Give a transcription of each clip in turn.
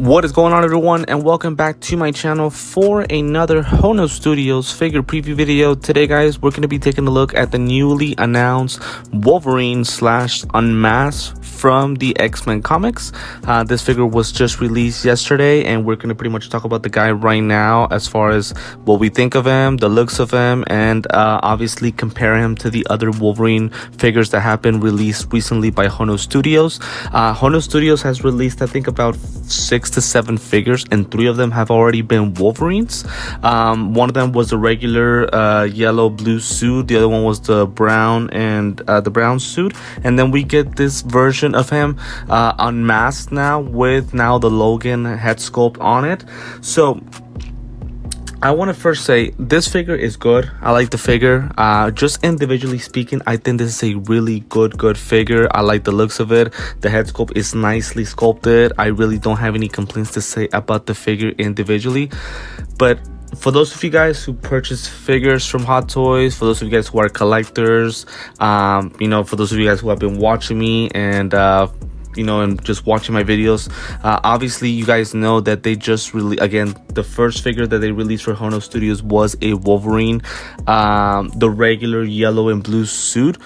What is going on, everyone, and welcome back to my channel for another Hono Studios figure preview video. Today, guys, we're going to be taking a look at the newly announced Wolverine / Unmasked from the X-Men comics. This figure was just released yesterday, and we're going to pretty much talk about the guy right now as far as what we think of him, the looks of him, and obviously compare him to the other Wolverine figures that have been released recently by Hono Studios. Hono Studios has released, I think, about 6 to 7 figures, and 3 of them have already been Wolverines. One of them was the regular yellow blue suit, the other one was the brown and the brown suit, and then we get this version of him unmasked now with the Logan head sculpt on it. So I want to first say this figure is good. I like the figure. Just individually speaking, I think this is a really good figure. I like the looks of it. The head sculpt is nicely sculpted. I really don't have any complaints to say about the figure individually. But for those of you guys who purchase figures from Hot Toys, for those of you guys who are collectors, for those of you guys who have been watching me and and just watching my videos, obviously you guys know that they just really, again, the first figure that they released for Hono Studios was a Wolverine, the regular yellow and blue suit,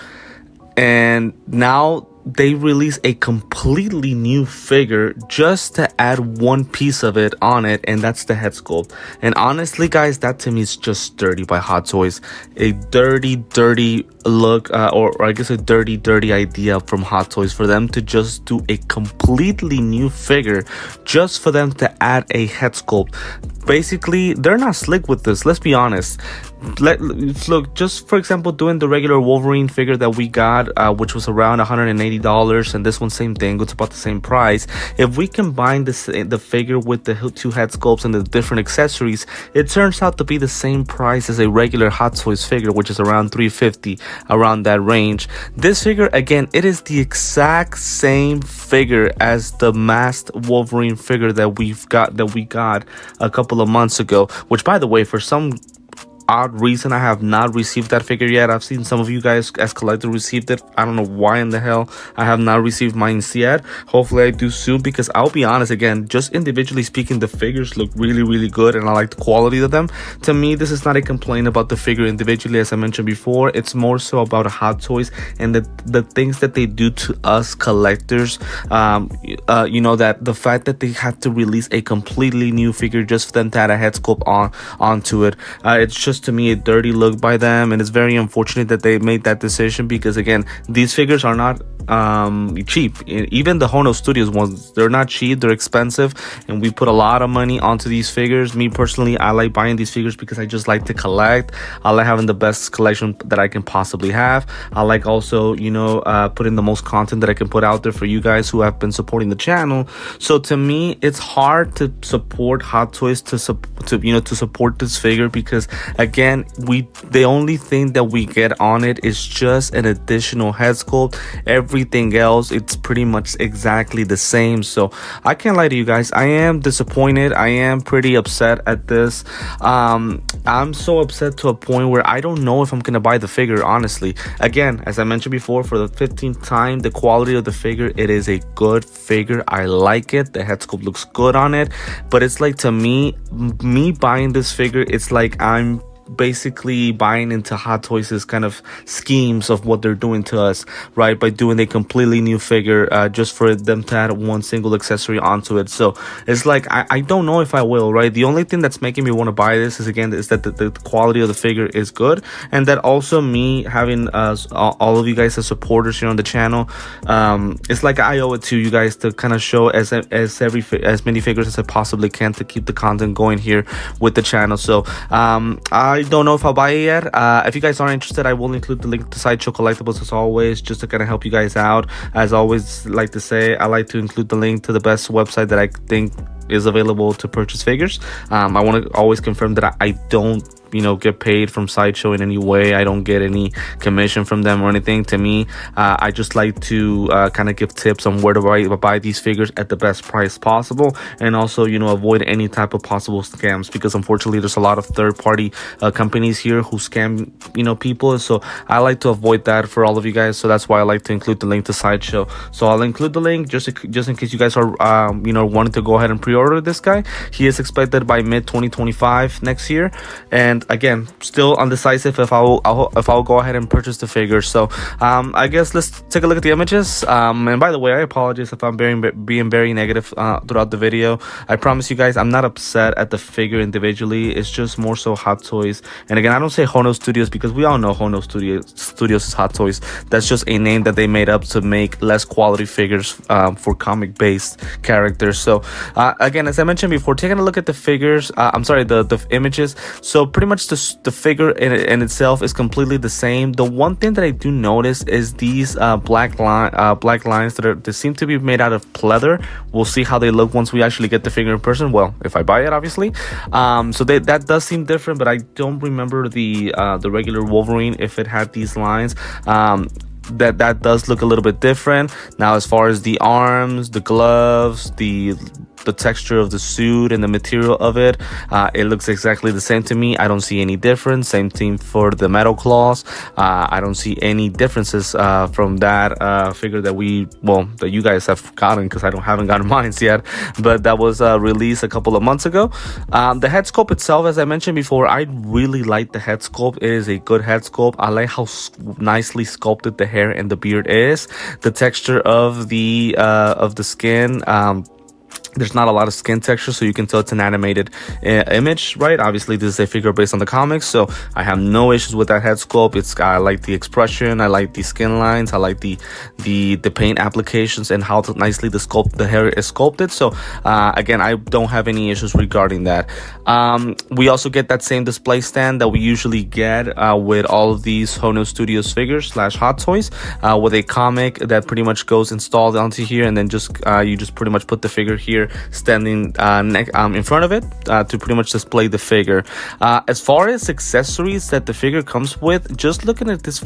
and now they release a completely new figure just to add one piece of it on it, and that's the head sculpt. And honestly, guys, that to me is just dirty by Hot Toys. A dirty look, or I guess a dirty idea from Hot Toys for them to just do a completely new figure just for them to add a head sculpt. Basically, they're not slick with this, let's be honest. Look, just for example, doing the regular Wolverine figure that we got, which was around $180, and this one, same thing, it's about the same price. If we combine the figure with the 2 head sculpts and the different accessories, it turns out to be the same price as a regular Hot Toys figure, which is around $350, around that range. This figure, again, it is the exact same figure as the masked Wolverine figure that we got a couple of months ago, which, by the way, for some odd reason, I have not received that figure yet. I've seen some of you guys as collectors received it. I don't know why in the hell I have not received mine yet. Hopefully I do soon, because I'll be honest, again, just individually speaking, the figures look really good, and I like the quality of them. To me, this is not a complaint about the figure individually. As I mentioned before, it's more so about Hot Toys and the things that they do to us collectors. That the fact that they had to release a completely new figure just for them to add a head sculpt onto it. It's just, to me, a dirty look by them, and it's very unfortunate that they made that decision, because again, these figures are not cheap. Even the Hono Studios ones, they're not cheap, they're expensive, and we put a lot of money onto these figures. Me personally, I like buying these figures because I just like to collect. I like having the best collection that I can possibly have. I like also putting the most content that I can put out there for you guys who have been supporting the channel. So to me, it's hard to support Hot Toys to support this figure, because again, the only thing that we get on it is just an additional head sculpt. Everything else, it's pretty much exactly the same. So I can't lie to you guys, I am disappointed. I am pretty upset at this. I'm so upset to a point where I don't know if I'm gonna buy the figure, honestly. Again, as I mentioned before, for the 15th time, the quality of the figure, it is a good figure. I like it. The head sculpt looks good on it, but it's like, to me buying this figure, it's like I'm basically buying into Hot Toys' kind of schemes of what they're doing to us, right, by doing a completely new figure just for them to add one single accessory onto it. So it's like, I don't know if I will, right? The only thing that's making me want to buy this is that the quality of the figure is good, and that also me having all of you guys as supporters here on the channel, it's like I owe it to you guys to kind of show as many figures as I possibly can to keep the content going here with the channel. So I don't know if I'll buy it yet. If you guys are interested, I will include the link to Sideshow Collectibles as always, just to kind of help you guys out. As always, like to say, I like to include the link to the best website that I think is available to purchase figures. I want to always confirm that I don't get paid from Sideshow in any way. I don't get any commission from them or anything. To me, I just like to kind of give tips on where to buy these figures at the best price possible, and also avoid any type of possible scams, because unfortunately there's a lot of third-party companies here who scam people. So I like to avoid that for all of you guys. So that's why I like to include the link to Sideshow. So I'll include the link just in case you guys are wanting to go ahead and pre-order this guy. He is expected by mid 2025 next year, and again, still undecisive if I'll go ahead and purchase the figure. So I guess let's take a look at the images. And by the way, I apologize if I'm being very negative throughout the video. I promise you guys, I'm not upset at the figure individually. It's just more so Hot Toys. And again, I don't say Hono Studios because we all know Hono Studios is Hot Toys. That's just a name that they made up to make less quality figures for comic-based characters. So again, as I mentioned before, taking a look at the figures, the images. So pretty much the figure in itself is completely the same. The one thing that I do notice is these black lines that seem to be made out of pleather. We'll see how they look once we actually get the figure in person. Well, if I buy it, obviously. So that does seem different, but I don't remember the regular Wolverine if it had these lines. That does look a little bit different. Now, as far as the arms, the gloves, the texture of the suit and the material of it, it looks exactly the same to me. I don't see any difference. Same thing for the metal claws. I don't see any differences from that figure that you guys have gotten, because I haven't gotten mine yet, but that was released a couple of months ago. The head sculpt itself, as I mentioned before, I really like the head sculpt. It is a good head sculpt. I like how nicely sculpted the hair and the beard is. The texture of the skin, there's not a lot of skin texture, so you can tell it's an animated image, right? Obviously, this is a figure based on the comics, so I have no issues with that head sculpt. I like the expression, I like the skin lines, I like the paint applications and how nicely the hair is sculpted. So again, I don't have any issues regarding that. We also get that same display stand that we usually get with all of these Hono Studios figures / Hot Toys, with a comic that pretty much goes installed onto here, and then you just pretty much put the figure here standing in front of it to pretty much display the figure. As far as accessories that the figure comes with, just looking at this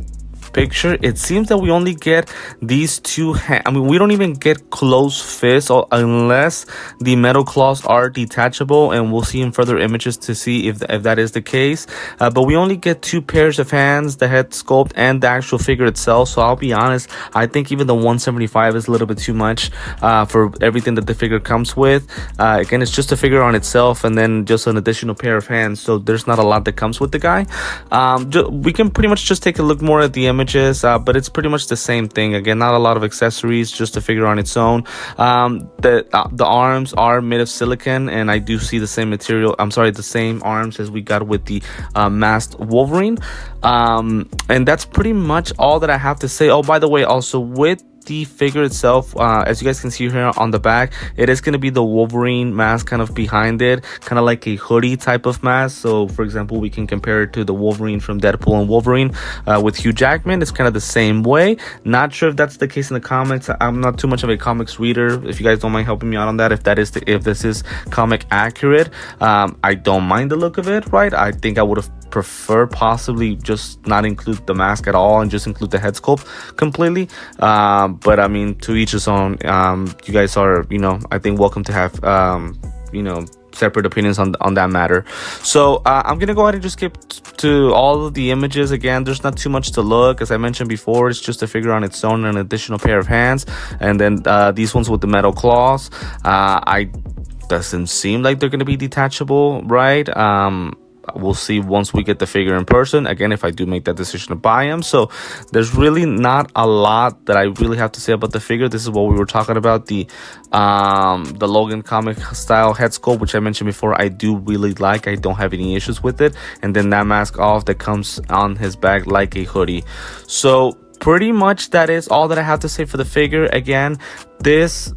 picture, it seems that we only get these two we don't even get closed fists unless the metal claws are detachable, and we'll see in further images to see if that is the case. But we only get two pairs of hands, the head sculpt and the actual figure itself. So I'll be honest, I think even the 175 is a little bit too much for everything that the figure comes with. Again, it's just a figure on itself and then just an additional pair of hands, so there's not a lot that comes with the guy. We can pretty much just take a look more at the images, but it's pretty much the same thing. Again, not a lot of accessories, just a figure on its own. The arms are made of silicone, and I do see the same material, the same arms as we got with the masked Wolverine. And that's pretty much all that I have to say. Oh, by the way, also with the figure itself, as you guys can see here on the back, it is going to be the Wolverine mask kind of behind it, kind of like a hoodie type of mask. So for example, we can compare it to the Wolverine from Deadpool and Wolverine with Hugh Jackman. It's kind of the same way. Not sure if that's the case in the comics. I'm not too much of a comics reader. If you guys don't mind helping me out on that, if this is comic accurate, I don't mind the look of it, right? I think I would have prefer possibly just not include the mask at all and just include the head sculpt completely, but I mean, to each his own. You guys are, I think, welcome to have separate opinions on that matter. So I'm gonna go ahead and just skip to all of the images. Again, there's not too much to look. As I mentioned before, it's just a figure on its own, an additional pair of hands, and then these ones with the metal claws. Doesn't seem like they're gonna be detachable, right? We'll see once we get the figure in person, again, if I do make that decision to buy him. So there's really not a lot that I really have to say about the figure. This is what we were talking about, the Logan comic style head sculpt, which I mentioned before. I do really like. I don't have any issues with it. And then that mask off that comes on his back like a hoodie. So pretty much that is all that I have to say for the figure. Again, this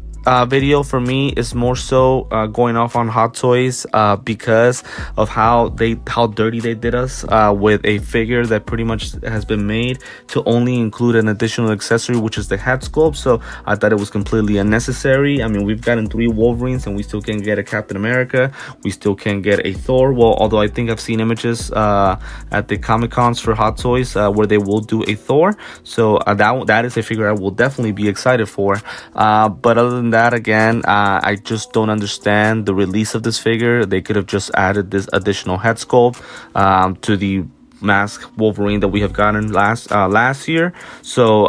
video for me is more so going off on Hot Toys because of how dirty they did us with a figure that pretty much has been made to only include an additional accessory, which is the head sculpt. So I thought it was completely unnecessary. I mean, we've gotten 3 Wolverines and we still can't get a Captain America. We still can't get a Thor. Well, although I think I've seen images at the Comic Cons for Hot Toys where they will do a Thor. So that is a figure I will definitely be excited for. But other than that, again, I just don't understand the release of this figure. They could have just added this additional head sculpt to the Masked Wolverine that we have gotten last year. So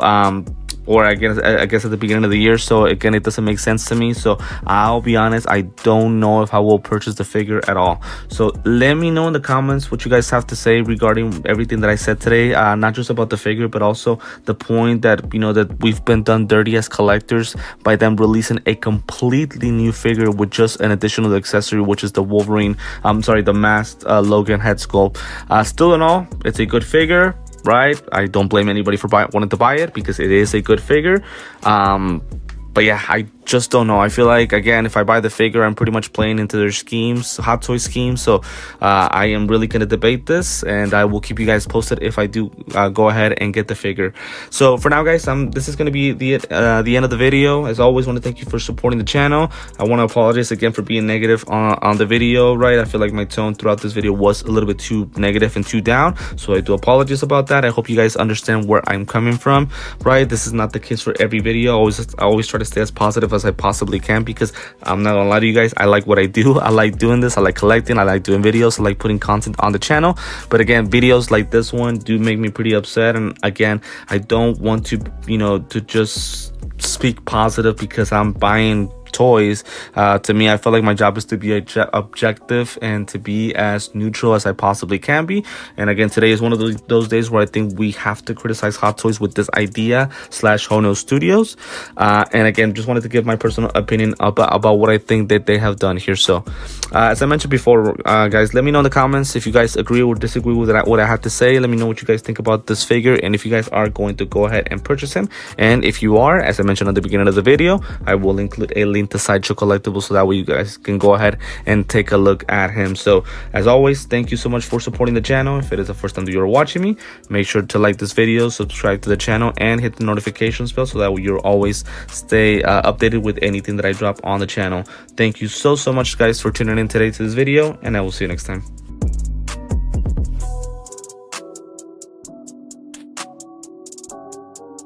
or I guess at the beginning of the year. So again, it doesn't make sense to me. So I'll be honest, I don't know if I will purchase the figure at all. So let me know in the comments what you guys have to say regarding everything that I said today, not just about the figure, but also the point that, you know, that we've been done dirty as collectors by them releasing a completely new figure with just an additional accessory, which is the Wolverine, the Masked Logan head sculpt. Still in all, it's a good figure, right? I don't blame anybody for wanting to buy it because it is a good figure. But yeah, I just don't know. I feel like, again, if I buy the figure, I'm pretty much playing into their schemes, Hot Toy schemes. So I am really going to debate this, and I will keep you guys posted if I do go ahead and get the figure. So for now, guys, this is going to be the end of the video. As always, want to thank you for supporting the channel. I want to apologize again for being negative on the video, right? I feel like my tone throughout this video was a little bit too negative and too down, so I do apologize about that. I hope you guys understand where I'm coming from, right? This is not the case for every video. I always try to stay as positive as I possibly can, because I'm not gonna lie to you guys, I like what I do. I like doing this. I like collecting. I like doing videos. I like putting content on the channel. But again, videos like this one do make me pretty upset. And again, I don't want to, you know, to just speak positive because I'm buying toys. To me, I feel like my job is to be objective and to be as neutral as I possibly can be. And again, today is one of those days where I think we have to criticize Hot Toys with this idea / Hono Studios. And again, just wanted to give my personal opinion about what I think that they have done here. So as I mentioned before, guys, let me know in the comments if you guys agree or disagree with what I have to say. Let me know what you guys think about this figure, and if you guys are going to go ahead and purchase him. And if you are, as I mentioned at the beginning of the video, I will include a link to Sideshow Collectibles, so that way you guys can go ahead and take a look at him. So as always, thank you so much for supporting the channel. If it is the first time that you're watching me, make sure to like this video, subscribe to the channel, and hit the notifications bell so that way you'll always stay updated with anything that I drop on the channel. Thank you so much, guys, for tuning in today to this video, and I will see you next time.